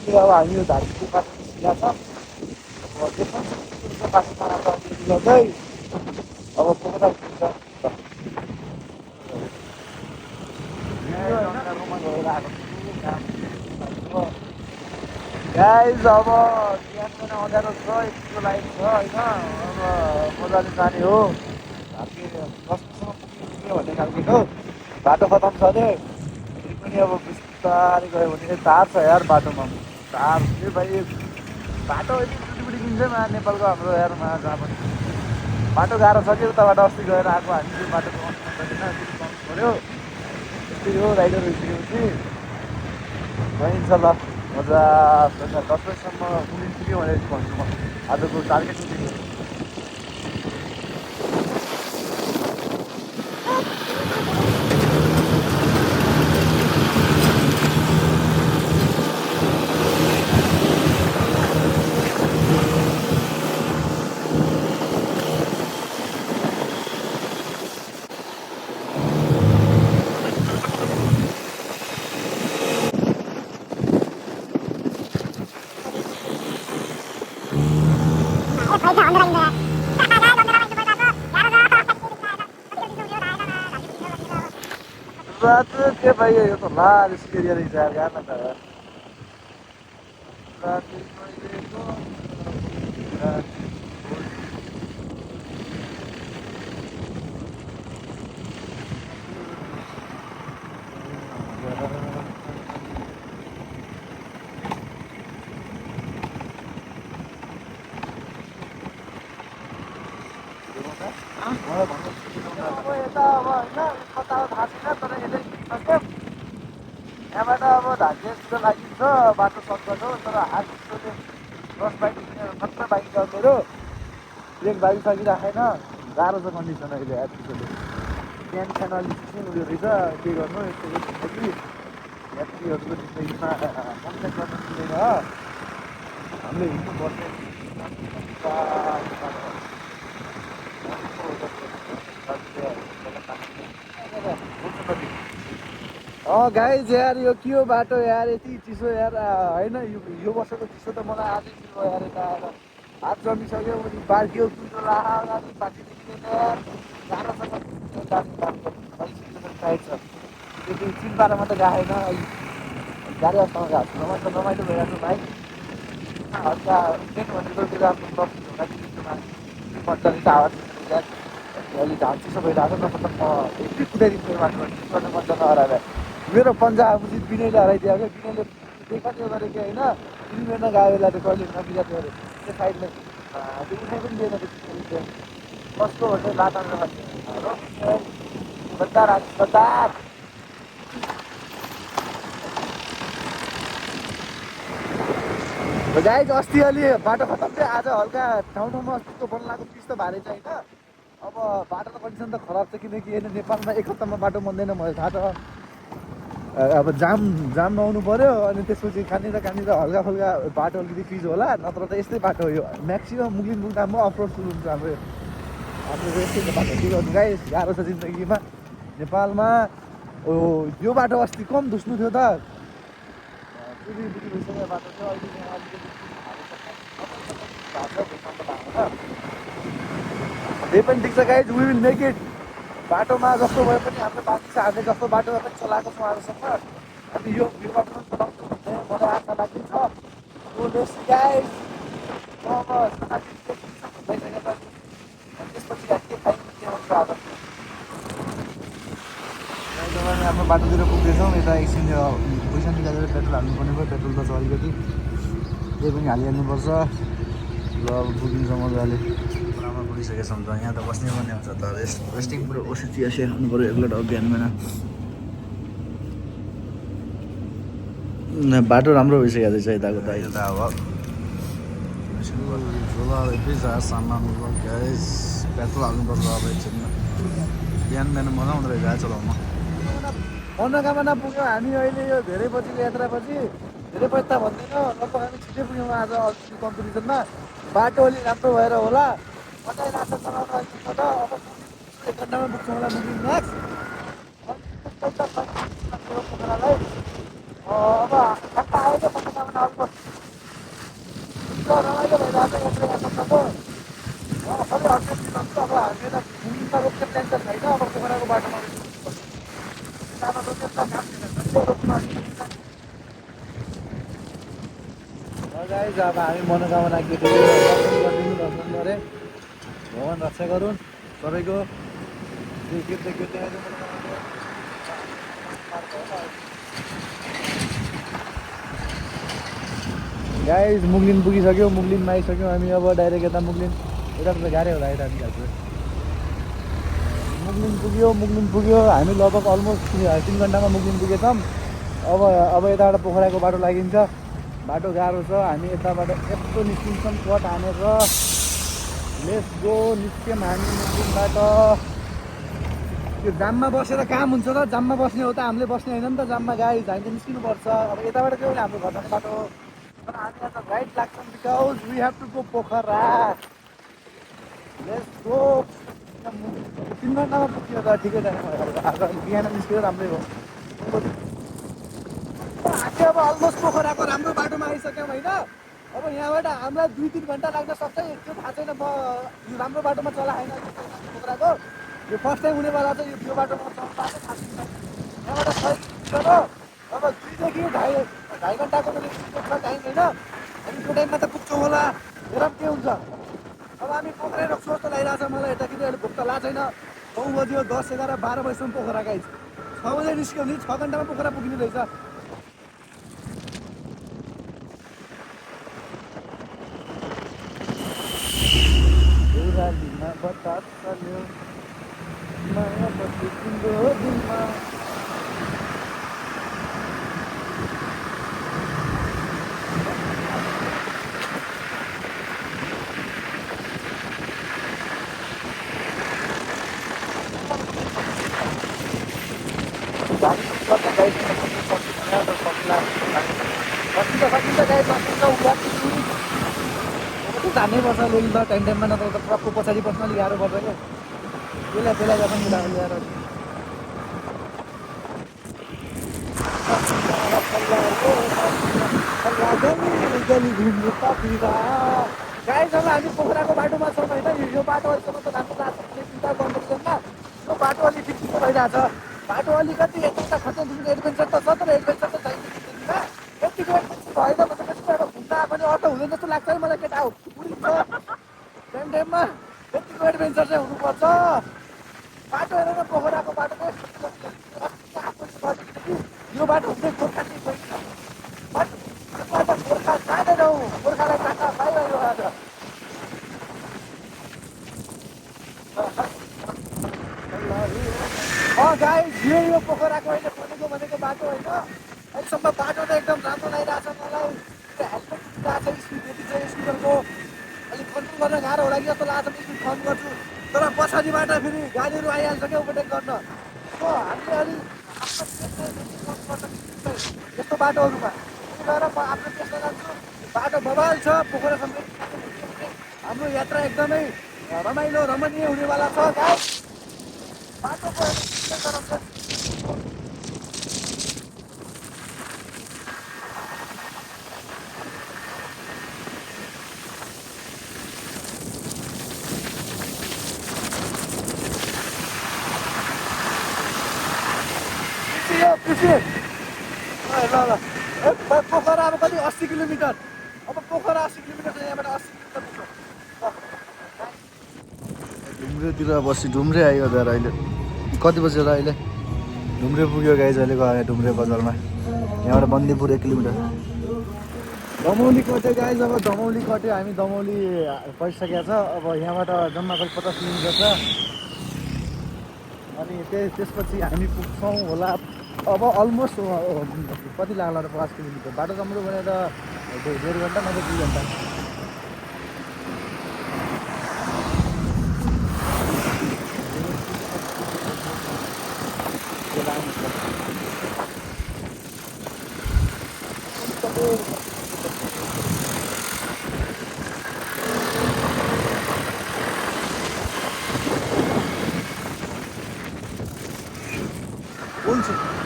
अहिले अब हामी यो धार्मिक बाटो निस्किरहेको छ अब त्यसमा बाटो नराम्रो गर्दै अब पुगेर पुग्छ गाइज अब बिहान अँध्यारो छ यतिको लाइट छ होइन अब मजाले जाने हो हामी 10 बजीसम्म पुग्यो भन्ने खालको हो बाटो खतम छ अरे फेरि पनि अब बिस्तारै गयो भने तार छ यार बाटोमा तार भाइ बाटो यति चुटीपुटी किन्छ नेपालको हाम्रो यारमा जहाँ पनि बाटो गाह्रो छ कि उताबाट अस्ति गएर आएको हामी त्यो बाटोको अन्त छैन फेरि पाउनु पऱ्यो त्यस्तै हो राइडर भइसकेपछि गइन्छ ल मजा 10 बजीसम्म पुगिन्छु कि भनेर भन्छु म आजको टार्गेट चाहिँ रात के भाइ यो त लाल एरिया रहेछ यार गाना त अब यता अब होइन कता थाहा छैन तर यतै पुगिसक्यो यहाँबाट अब धादिएसको लागि छ बाटो सक्छ हो तर हात चिसोले 10 बाइक मात्र बाइक चढ्दैरो ब्रेक बाजिसकिराखेन गाह्रो छ कन्डिसन अहिले हात चिसोले बिहान खान अलिक चिसो उयो रहेछ के गर्नु यस्तो यस्तो कि यात्रीहरूको जिन्दगीमा कम्प्लेन गर्न मिल्दैन हो हामीले हिँड्नुपर्छ गाइज यार यो के हो बाटो यार यति चिसो यार होइन यो वर्षको चिसो त मलाई आजै चिसो यार यता आएर हात जमिसक्यो अनि बार्कियो कुहिरो लागाली पार्टी देखिँदैन यार गाह्रो छ टाइट छ त्यो चिनपारामा त गएन गाडी अवस्थामा गएको छु रमाइलो भइरहेको छ भाइ हल्का ट्रेन भनेको त्यो राम्रो मजाले टावर अलि घाम चिसो भइरहेको छ मतलब म यति कुदाइदिन्छु बाटो मजा नहराएर मेरो पन्जा आएपछि विनयले हराइदिएको विनयले देखाएको गरेको होइन तिमीले नगएको बेला त कहिले नबिजाएको अरे त्यो साइडले त्यो उठाइ पनि दिएन कस्तो हो चाहिँ लाटा गद्दार गद्दार गाइज अस्ति अलि बाटो खतम थियो आज हल्का ठाउँ ठाउँमा अस्तिको बन्लाको पिच त भारी छ होइन अब बाटोको कन्डिसन त खराब छ किनकि होइन नेपालमा एक हप्तामा बाटो बन्दैन मैले थाहा छ अब जाम नआउनु पऱ्यो अनि त्यसपछि कहाँनिर हल्का फुल्का बाटो अलिकति पिच होला नत्र त यस्तै बाटो हो यो म्याक्सिमम् मुगलिङ पुग्दामा अफरोड सुरु हुन्छ हाम्रो यस्तै बाटो के गर्नु गाइस गाह्रो छ जिन्दगीमा नेपालमा यो बाटो अस्ति कम धुस्नु थियो त बाटो थियो त्यही पनि ठिक छ guys we will make it बाटोमा जस्तो भए पनि हाम्रो बाँकी छ हामीले जस्तो बाटो पनि चलाएको छौँ आजसम्म हामी यो बाटो पनि चलाउँछौँ भन्ने मलाई आशा लाग्दैछ त्यसपछि के खाइन्छ के हुन्छ आज आफ्नो बाटोतिर पुग्दैछौँ यता एकछिन पैसा निकालेर पेट्रोल हाल्नुपर्ने भयो पेट्रोल त छ अलिकति त्यही पनि हालिहाल्नुपर्छ ल अब पुगिन्छ मजाले पुगिसकेका छौँ त यहाँ त बस्नै पर्ने हुन्छ त रेस्टिङ पुरो ओसी चिया सिया खानु पऱ्यो एकलोट अब बिहानमा बाटो राम्रो भइसकेको रहेछ यताको त अहिले त अब सामान ग्यास पेट्रोल हाल्नुपर्छ अब एकछिनमा बिहान मजा आउँदो रहेछ चलाउन मनोकामना पुग्यौँ हामी अहिले यो धेरै बजीको यात्रापछि धेरै बजी त भन्दैन लगभग हामी छिटै पुग्यौँ आज अस्ति कम्पिटिसनमा बाटो अलिक राम्रो भएर होला मजा लाग्छ चलाउन अहिलेसम्म त अब 1 घन्टामा पुग्छौँ होला मुगलिङ म्याक्स पोखरालाई अब घन्टा आयो मनोकामना अल्मोस्ट गाइज अब हामी मनोकामना केटीको दर्शन गरिदिनु दर्शन गरे भगवान् रक्षा गरून् सबैको गाइज मुगलिन पुगिसक्यो मुगलिनमा आइसक्यौँ हामी अब डाइरेक्ट यता मुगलिन यता त गाह्रै होला यता निकाल्छु मुगलिन पुग्यो हामी लगभग अलमोस्ट 3 घन्टामा मुगलिन पुगेछौँ अब यताबाट पोखराको बाटो लागिन्छ बाटो गाह्रो छ हामी यताबाट यस्तो निस्किन्छौँ कट हानेर लेट्स गो निस्क्यौँ हामी मुगलिनबाट त्यो जाममा बसेर काम हुन्छ र जाममा बस्ने हो त हामीले बस्ने होइन नि त जाममा गाइज हामी त निस्किनुपर्छ अब यताबाट गयो भने हाम्रो घर जाने बाटो हो तर हामी यहाँ त राइट लाग्छौँ because we have to go Pokhara let's go 3 घन्टामा पुग्यो त ठिकै छैन आज बिहान निस्केर राम्रै हो हामी अब अलमोस्ट पोखराको राम्रो बाटोमा आइसक्यौँ होइन अब यहाँबाट हामीलाई 2-3 घन्टा लाग्न सक्छ त्यो थाहा छैन म यो राम्रो बाटोमा चलाएन पोखराको यो फर्स्ट टाइम हुनेवाला छ यो बाटोमा चलाएको थाहा छैन यहाँबाट अब 2 देखि 2.5 घन्टाको छ टाइम होइन हामी त्यो टाइममा त पुग्छौँ होला हेर के हुन्छ अब हामी पोखरा रोक्छु जस्तो लागिरहेको छ मलाई यता कि अहिले भोक त ला छैन 9 बज्यो 10, 11, 12 बजीसम्म पोखरा गाइज 6 बजे निस्क्यो नि 6 घन्टामा पोखरा पुग्ने रहेछ बतास चल्यो माया बस्यो तिम्रो दिनमा जानै पर्छ लोइन त टाइममा नत्र त ट्रकको पछाडि बस्न अलिक गाह्रो पर्छ क्या बेला गर्नु मिलाएर ल्याएर गाइजहरू हामी पोखराको बाटोमा छौँ होइन यो बाटो अहिलेसम्म त राम्रो लाग्छ चिन्ता गर्नुहुँदैन यो बाटो अलिक ठिक भइरहेछ बाटो अलिकति यता खतरा एडभेन्चर त छ तर एडभेन्चर त चाहिन्छ जिन्दगीमा यतिको एडभेन्चर भएन भने त घुम्न आएको नि अटो हुँदैन जस्तो लाग्छ है मलाई केटा हो टाइममा यतिको एडभेन्चर चाहिँ हुनुपर्छ बाटो हेरेर पोखराको बाटो यो बाटो हुँदै गोर्खा चाहिँ गइन्छ गोर्खा जाँदैनौ गोर्खालाई टाटा पाइरह्यो आज गाइस यो पोखराको अहिले भनेको बाटो होइन अहिलेसम्म बाटो त एकदम राम्रो लागिरहेछ मलाई हेल्मेट छ स्पिड यति छ स्कुटरको अलिक कन्ट्रोल गर्न गाह्रो होला कि जस्तो लाग्छ स्पिड कम गर्छु तर पछाडिबाट फेरि गाडीहरू आइहाल्छ क्या ओभरटेक गर्न हामीले अलिक यस्तो बाटोहरूमा गएर म आफ्नो त्यसमा जान्छु बाटो बबाल छ पोखरासम्म हाम्रो यात्रा एकदमै रमाइलो रमणीय हुनेवाला छ गाइस बाटोको ल पोखरा अब कति 80 किलोमिटर अब पोखरा 80 किलोमिटर छ यहाँबाट 80 किलोमिटर ढुम्रेतिर बसी ढुम्रे आयो दार अहिले कति बजेर अहिले ढुम्रे पुग्यो गाइज अहिले गयो ढुम्रे बजारमा यहाँबाट बन्दीपुर 1 किलोमिटर दमौली कट्यो गाइज अब दमौली कट्यो हामी दमौली पसिसकेको छ अब यहाँबाट जम्मा कति 50 किलोमिटर छ अनि त्यसपछि हामी पुग्छौँ होला अब अलमोस्ट कति लाग्ला र 5 किलोमिटर बाटो राम्रो भनेर 1.5 घन्टा नभए 2 घन्टा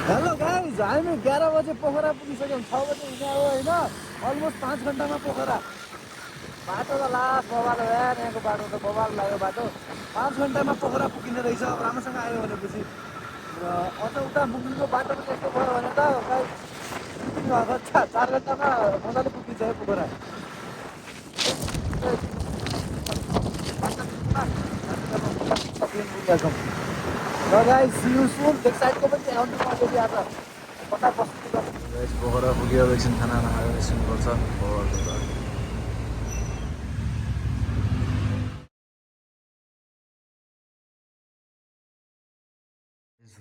हेलो गाइज हामी 11 बजे पोखरा पुगिसक्यौँ 6 बजे हिँड्ने हो होइन अलमोस्ट 5 घन्टामा पोखरा बाटो त लास्ट बबाल हो यार यहाँको बाटो त बबाल लाग्यो बाटो 5 घन्टामा पोखरा पुगिने रहेछ अब राम्रोसँग आयो भनेपछि अझ उता मुगलिनको बाटो पनि यस्तो भयो भने त 4 घन्टामा मजाले पुगिन्छ है पोखरा ल गाइस सी यु सुन लेक साइडको पनि आउनु पर्छ आज कता बस्नु गाइस पोखरा पुग्यो एकछिन खाना खाएर निस्किनुपर्छ पोखराबाट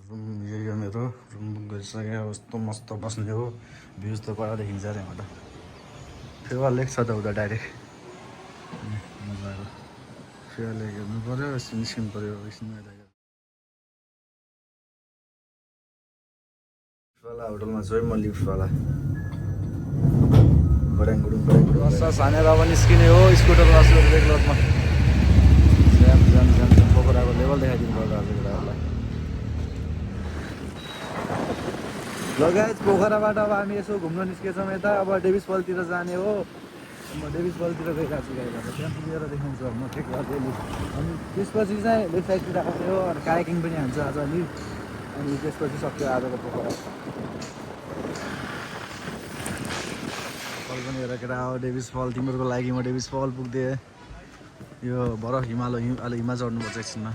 रुम यो मेरो रुम बुक गरिसकेँ अब यस्तो मस्त बस्ने हो भ्युज त कडा देखिन्छ अरे यहाँबाट फेवा लेक छ त उता डाइरेक्ट मजा आयो फेवा लेक हेर्नु पऱ्यो एकछिन निस्किनु पऱ्यो एकछिन लिफ्टवाला होटलमा छु है म लिफ्टवाला बडाङगुडुङ छानेर अब निस्किने हो स्कुटरमा छु रेगुलरमा जाम जाम जाम जाम पोखराको लेभल देखाइदिनु पर्दा हजुरहरूलाई ल गाइस पोखराबाट अब हामी यसो घुम्न निस्केछौँ यता अब डेभिस फलतिर जाने हो म डेभिस फलतिर गइरहेको छु गाइस त्यहाँ पुगेर देखाउँछु म ठिक गर्दै अनि त्यसपछि चाहिँ लेफ्ट साइडतिर आउने हो अनि कायाकिङ पनि हान्छ आज अनि त्यसपछि सक्यो आजको पोखरा फल पनि हेर केटा हो डेभिस फल तिमीहरूको लागि म डेभिस फल पुग्दै यो बरफ अहिले हिमा चढ्नुपर्छ एकछिनमा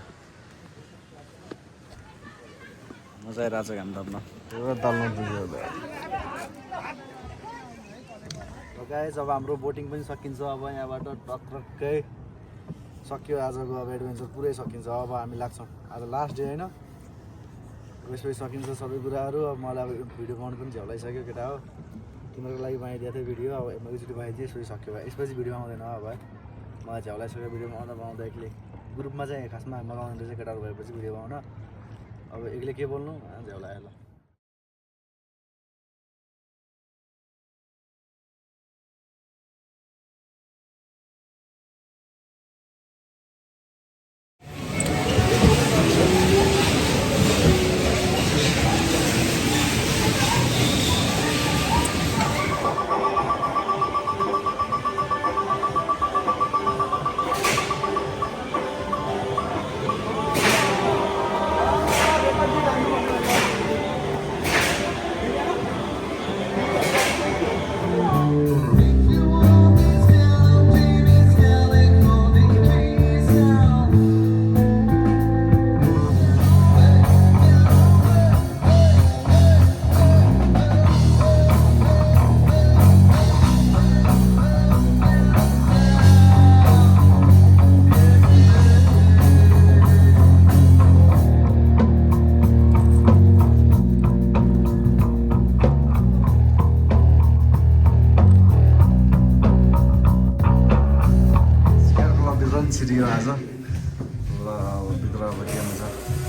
मजा आइरहेको छ घाम ताप्न ताल्नु पुग्यो गाइस अब हाम्रो बोटिङ पनि सकिन्छ अब यहाँबाट टक्रक्कै सक्यो आजको अब एडभेन्चर पुरै सकिन्छ अब हामी लाग्छौँ आज लास्ट डे होइन यसपछि सकिन्छ सबै कुराहरू अब मलाई अब भिडियो बनाउनु पनि झ्याउलाइसक्यो केटा हो तिमीहरूको लागि बनाइदिएको थिएँ भिडियो अब एकचोटि बनाइदिएँ यसपछि सक्यो भाइ यसपछि भिडियो आउँदैन अब मलाई झ्याउलाइसक्यो भिडियो बनाउँदा एक्लै ग्रुपमा चाहिँ खासमा मगाउने रहेछ केटाहरू भएपछि भिडियो बनाउन अब एक्लै के बोल्नु झ्याउलायो ल छिरियो आज ल अब भित्र अब के हुन्छ